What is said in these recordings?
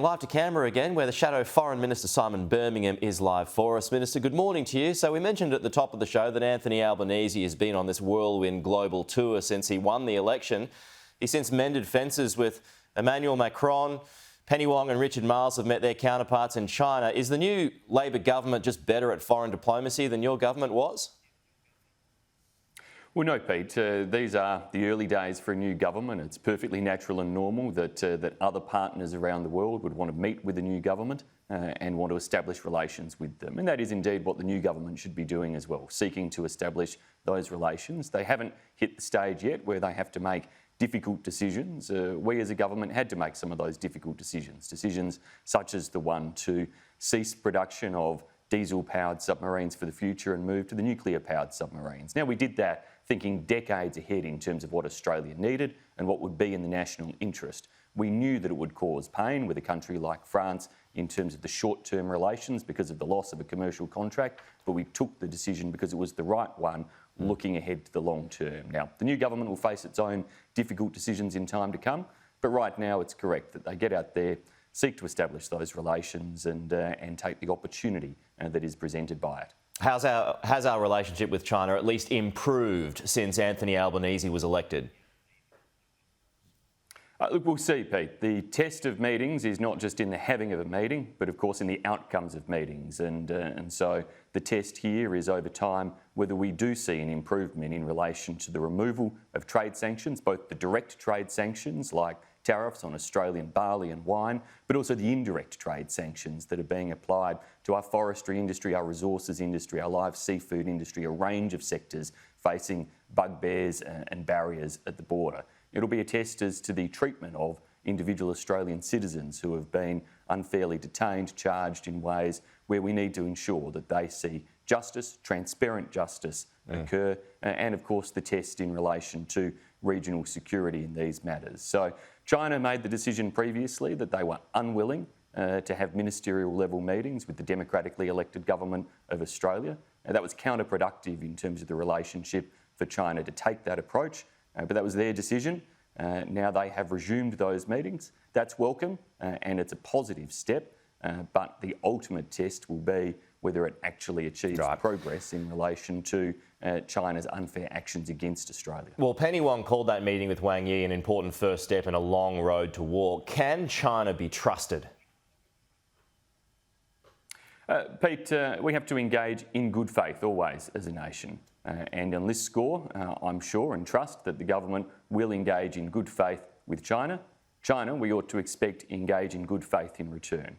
Live to Canberra again, where the shadow Foreign Minister Simon Birmingham is live for us. Minister, good morning to you. So we mentioned at the top of the show that Anthony Albanese has been on this whirlwind global tour since he won the election. He's since mended fences with Emmanuel Macron. Penny Wong and Richard Marles have met their counterparts in China. Is the new Labor government just better at foreign diplomacy than your government was? Well, no, Pete. These are the early days for a new government. It's perfectly natural and normal that other partners around the world would want to meet with the new government and want to establish relations with them. And that is indeed what the new government should be doing as well, seeking to establish those relations. They haven't hit the stage yet where they have to make difficult decisions. We as a government had to make some of those difficult decisions such as the one to cease production of diesel-powered submarines for the future and move to the nuclear-powered submarines. Now, we did that thinking decades ahead in terms of what Australia needed and what would be in the national interest. We knew that it would cause pain with a country like France in terms of the short-term relations because of the loss of a commercial contract, but we took the decision because it was the right one looking ahead to the long term. Now, the new government will face its own difficult decisions in time to come, but right now it's correct that they get out there, seek to establish those relations and take the opportunity that is presented by it. Has our relationship with China at least improved since Anthony Albanese was elected? Look, we'll see, Pete. The test of meetings is not just in the having of a meeting, but of course in the outcomes of meetings. And so the test here is over time whether we do see an improvement in relation to the removal of trade sanctions, both the direct trade sanctions like tariffs on Australian barley and wine, but also the indirect trade sanctions that are being applied to our forestry industry, our resources industry, our live seafood industry, a range of sectors facing bugbears and barriers at the border. It'll be a test as to the treatment of individual Australian citizens who have been unfairly detained, charged in ways where we need to ensure that they see justice, transparent justice occur, and of course the test in relation to regional security in these matters. So China made the decision previously that they were unwilling to have ministerial level meetings with the democratically elected government of Australia. That was counterproductive in terms of the relationship for China to take that approach, but that was their decision. Now they have resumed those meetings. That's welcome and it's a positive step, but the ultimate test will be whether it actually achieves progress in relation to China's unfair actions against Australia. Well, Penny Wong called that meeting with Wang Yi an important first step in a long road to walk. Can China be trusted? Pete, we have to engage in good faith always as a nation. And on this score, I'm sure and trust that the government will engage in good faith with China. China, we ought to expect, engage in good faith in return.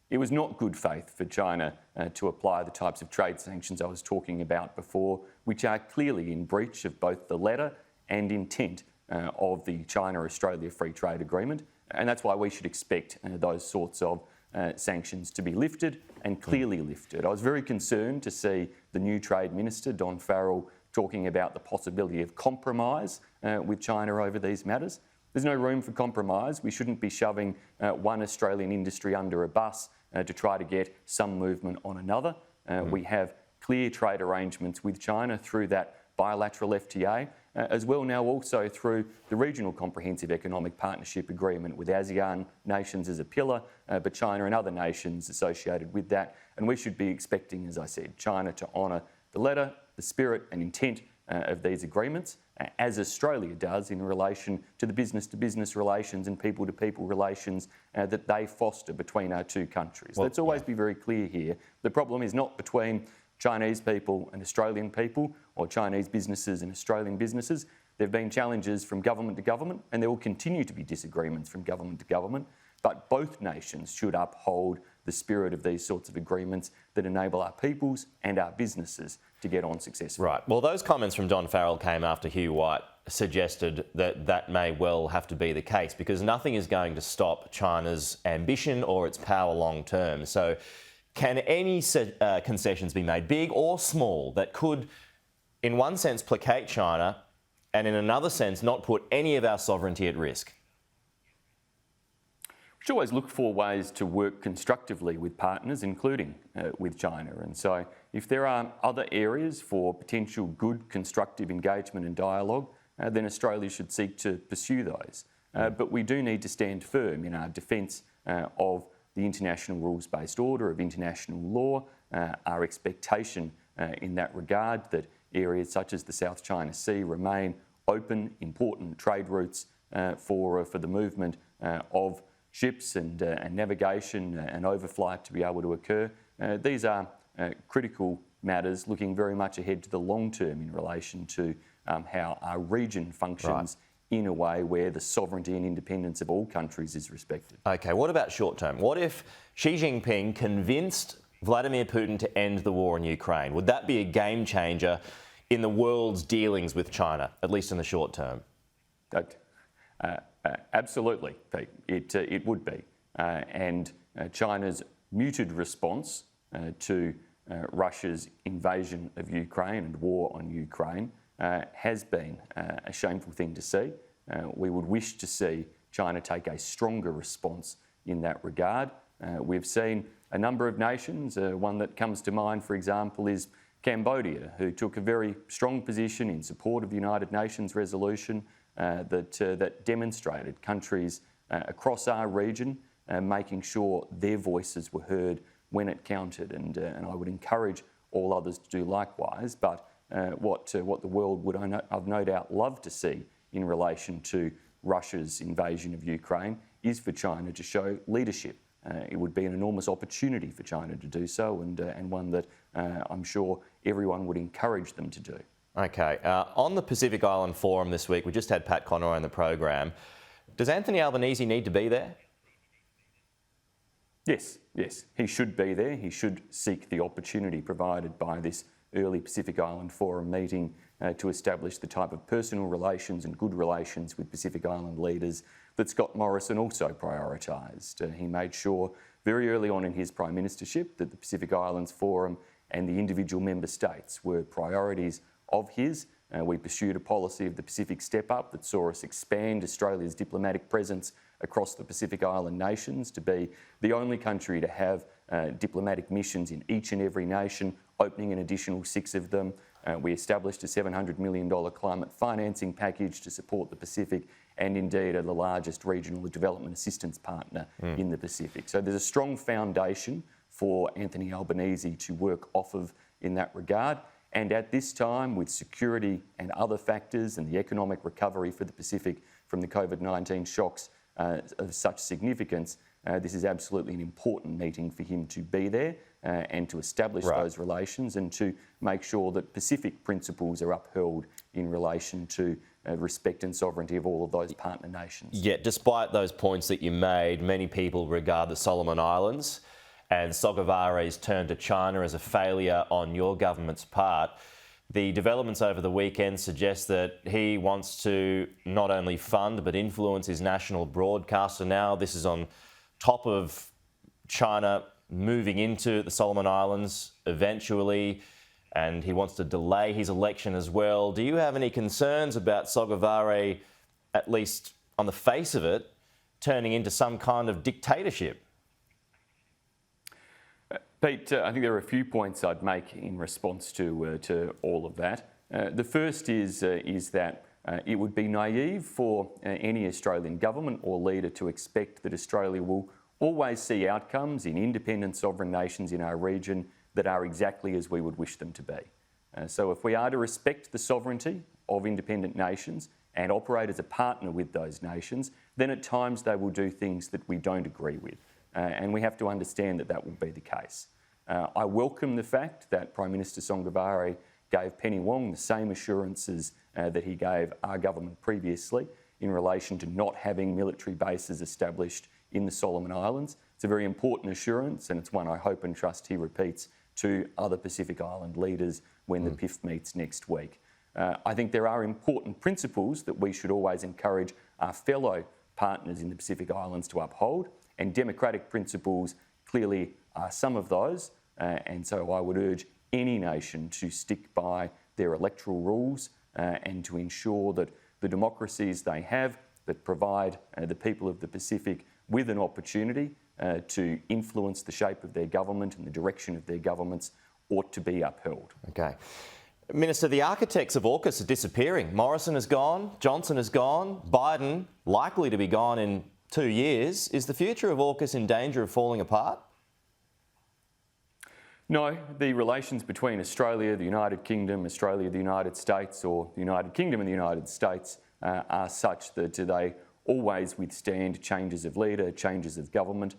It was not good faith for China to apply the types of trade sanctions I was talking about before, which are clearly in breach of both the letter and intent of the China-Australia Free Trade Agreement. And that's why we should expect those sorts of sanctions to be lifted and clearly lifted. I was very concerned to see the new Trade Minister, Don Farrell, talking about the possibility of compromise with China over these matters. There's no room for compromise. We shouldn't be shoving one Australian industry under a bus to try to get some movement on another. We have clear trade arrangements with China through that bilateral FTA, as well now also through the Regional Comprehensive Economic Partnership Agreement with ASEAN nations as a pillar, but China and other nations associated with that. And we should be expecting, as I said, China to honour the letter, the spirit and intent of these agreements, as Australia does in relation to the business-to-business relations and people-to-people relations that they foster between our two countries. Let's always be very clear here. The problem is not between Chinese people and Australian people, or Chinese businesses and Australian businesses. There have been challenges from government to government, and there will continue to be disagreements from government to government, but both nations should uphold the spirit of these sorts of agreements that enable our peoples and our businesses to get on successfully. Right. Well, those comments from Don Farrell came after Hugh White suggested that that may well have to be the case because nothing is going to stop China's ambition or its power long term. So can any concessions be made, big or small, that could, in one sense, placate China and in another sense, not put any of our sovereignty at risk? We should always look for ways to work constructively with partners, including with China. And so if there are other areas for potential good, constructive engagement and dialogue, then Australia should seek to pursue those. But we do need to stand firm in our defence of the international rules-based order of international law, our expectation in that regard that areas such as the South China Sea remain open, important trade routes for the movement of ships and navigation and overflight to be able to occur. These are critical matters looking very much ahead to the long term in relation to how our region functions in a way where the sovereignty and independence of all countries is respected. Okay, what about short term? What if Xi Jinping convinced Vladimir Putin to end the war in Ukraine? Would that be a game changer in the world's dealings with China, at least in the short term? Absolutely, Pete. It would be. And China's muted response to Russia's invasion of Ukraine and war on Ukraine has been a shameful thing to see. We would wish to see China take a stronger response in that regard. We've seen a number of nations. One that comes to mind, for example, is Cambodia, who took a very strong position in support of the United Nations resolution that demonstrated countries across our region making sure their voices were heard when it counted. And I would encourage all others to do likewise. But what the world would, I've no doubt, love to see in relation to Russia's invasion of Ukraine is for China to show leadership. It would be an enormous opportunity for China to do so, and one that I'm sure everyone would encourage them to do. Okay, on the Pacific Island Forum this week, we just had Pat Conroy on the program. Does Anthony Albanese need to be there? Yes, he should be there. He should seek the opportunity provided by this early Pacific Island Forum meeting to establish the type of personal relations and good relations with Pacific Island leaders that Scott Morrison also prioritised. He made sure very early on in his Prime Ministership that the Pacific Islands Forum and the individual member states were priorities of his. We pursued a policy of the Pacific Step Up that saw us expand Australia's diplomatic presence across the Pacific Island nations to be the only country to have diplomatic missions in each and every nation, opening an additional 6 of them. We established a $700 million climate financing package to support the Pacific, and indeed are the largest regional development assistance partner in the Pacific. So there's a strong foundation for Anthony Albanese to work off of in that regard. And at this time, with security and other factors and the economic recovery for the Pacific from the COVID-19 shocks of such significance, this is absolutely an important meeting for him to be there and to establish those relations and to make sure that Pacific principles are upheld in relation to respect and sovereignty of all of those partner nations. Yet, despite those points that you made, many people regard the Solomon Islands and Sogavare's turn to China as a failure on your government's part. The developments over the weekend suggest that he wants to not only fund but influence his national broadcaster now. This is on top of China moving into the Solomon Islands eventually, and he wants to delay his election as well. Do you have any concerns about Sogavare, at least on the face of it, turning into some kind of dictatorship? Pete, I think there are a few points I'd make in response to all of that. The first is that it would be naive for any Australian government or leader to expect that Australia will always see outcomes in independent sovereign nations in our region that are exactly as we would wish them to be. So if we are to respect the sovereignty of independent nations and operate as a partner with those nations, then at times they will do things that we don't agree with. And we have to understand that that will be the case. I welcome the fact that Prime Minister Sogavare gave Penny Wong the same assurances that he gave our government previously in relation to not having military bases established in the Solomon Islands. It's a very important assurance, and it's one I hope and trust he repeats to other Pacific Island leaders when the PIF meets next week. I think there are important principles that we should always encourage our fellow partners in the Pacific Islands to uphold, and democratic principles clearly are some of those. And so I would urge any nation to stick by their electoral rules and to ensure that the democracies they have that provide the people of the Pacific with an opportunity to influence the shape of their government and the direction of their governments ought to be upheld. Okay. Minister, the architects of AUKUS are disappearing. Morrison is gone, Johnson is gone, Biden likely to be gone in 2 years. Is the future of AUKUS in danger of falling apart? No, the relations between Australia, the United Kingdom, Australia, the United States, or the United Kingdom and the United States are such that they always withstand changes of leader, changes of government.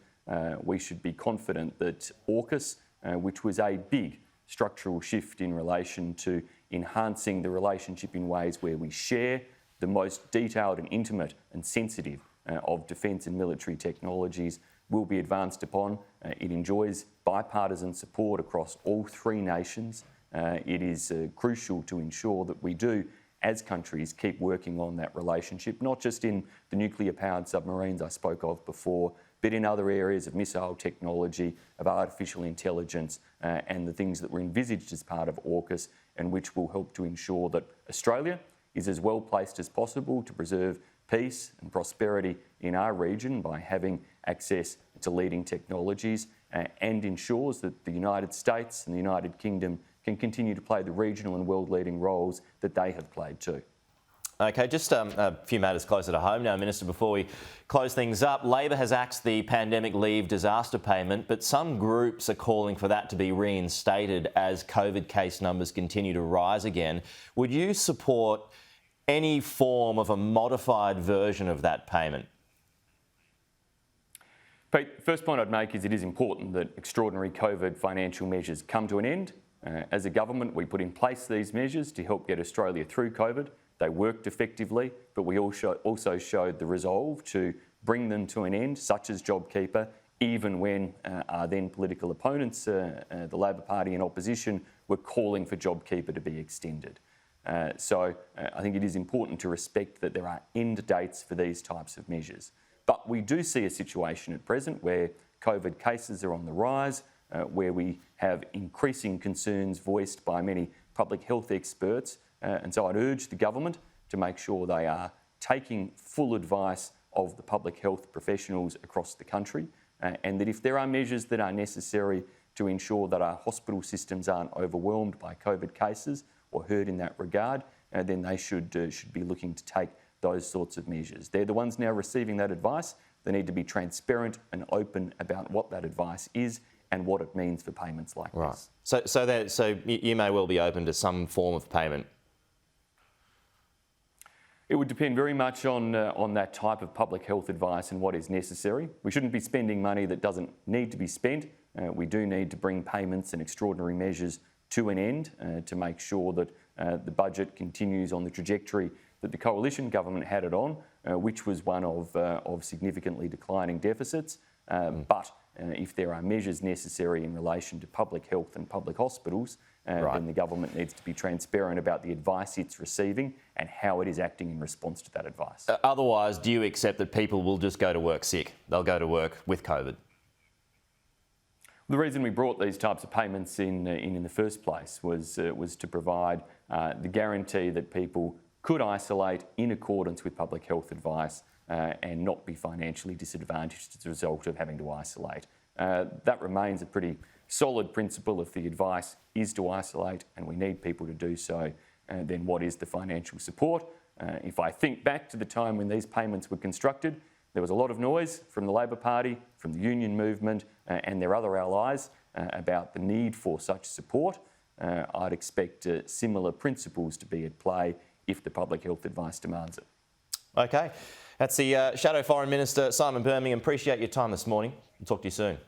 We should be confident that AUKUS, which was a big structural shift in relation to enhancing the relationship in ways where we share the most detailed and intimate and sensitive of defence and military technologies, will be advanced upon. It enjoys bipartisan support across all three nations. It is crucial to ensure that we do, as countries, keep working on that relationship, not just in the nuclear-powered submarines I spoke of before, but in other areas of missile technology, of artificial intelligence, and the things that were envisaged as part of AUKUS, and which will help to ensure that Australia is as well placed as possible to preserve peace and prosperity in our region by having access to leading technologies, and ensures that the United States and the United Kingdom can continue to play the regional and world-leading roles that they have played too. Okay, just a few matters closer to home now, Minister, before we close things up. Labor has axed the pandemic leave disaster payment, but some groups are calling for that to be reinstated as COVID case numbers continue to rise again. Would you support any form of a modified version of that payment? Pete, the first point I'd make is it is important that extraordinary COVID financial measures come to an end. As a government, we put in place these measures to help get Australia through COVID. They worked effectively, but we also showed the resolve to bring them to an end, such as JobKeeper, even when our then political opponents, the Labor Party and opposition, were calling for JobKeeper to be extended. So I think it is important to respect that there are end dates for these types of measures. But we do see a situation at present where COVID cases are on the rise, where we have increasing concerns voiced by many public health experts. And so I'd urge the government to make sure they are taking full advice of the public health professionals across the country, and that if there are measures that are necessary to ensure that our hospital systems aren't overwhelmed by COVID cases or hurt in that regard, then they should be looking to take those sorts of measures. They're the ones now receiving that advice. They need to be transparent and open about what that advice is and what it means for payments like this. So you may well be open to some form of payment. It would depend very much on that type of public health advice and what is necessary. We shouldn't be spending money that doesn't need to be spent. We do need to bring payments and extraordinary measures to an end to make sure that the budget continues on the trajectory that the coalition government had it on, which was one of significantly declining deficits. But if there are measures necessary in relation to public health and public hospitals, then the government needs to be transparent about the advice it's receiving and how it is acting in response to that advice. Otherwise, do you accept that people will just go to work sick? They'll go to work with COVID? The reason we brought these types of payments in the first place was to provide the guarantee that people could isolate in accordance with public health advice and not be financially disadvantaged as a result of having to isolate. That remains a pretty solid principle. If the advice is to isolate and we need people to do so, then what is the financial support? If I think back to the time when these payments were constructed, there was a lot of noise from the Labor Party, from the union movement and their other allies about the need for such support. I'd expect similar principles to be at play if the public health advice demands it. Okay, that's the Shadow Foreign Minister Simon Birmingham. Appreciate your time this morning. I'll talk to you soon.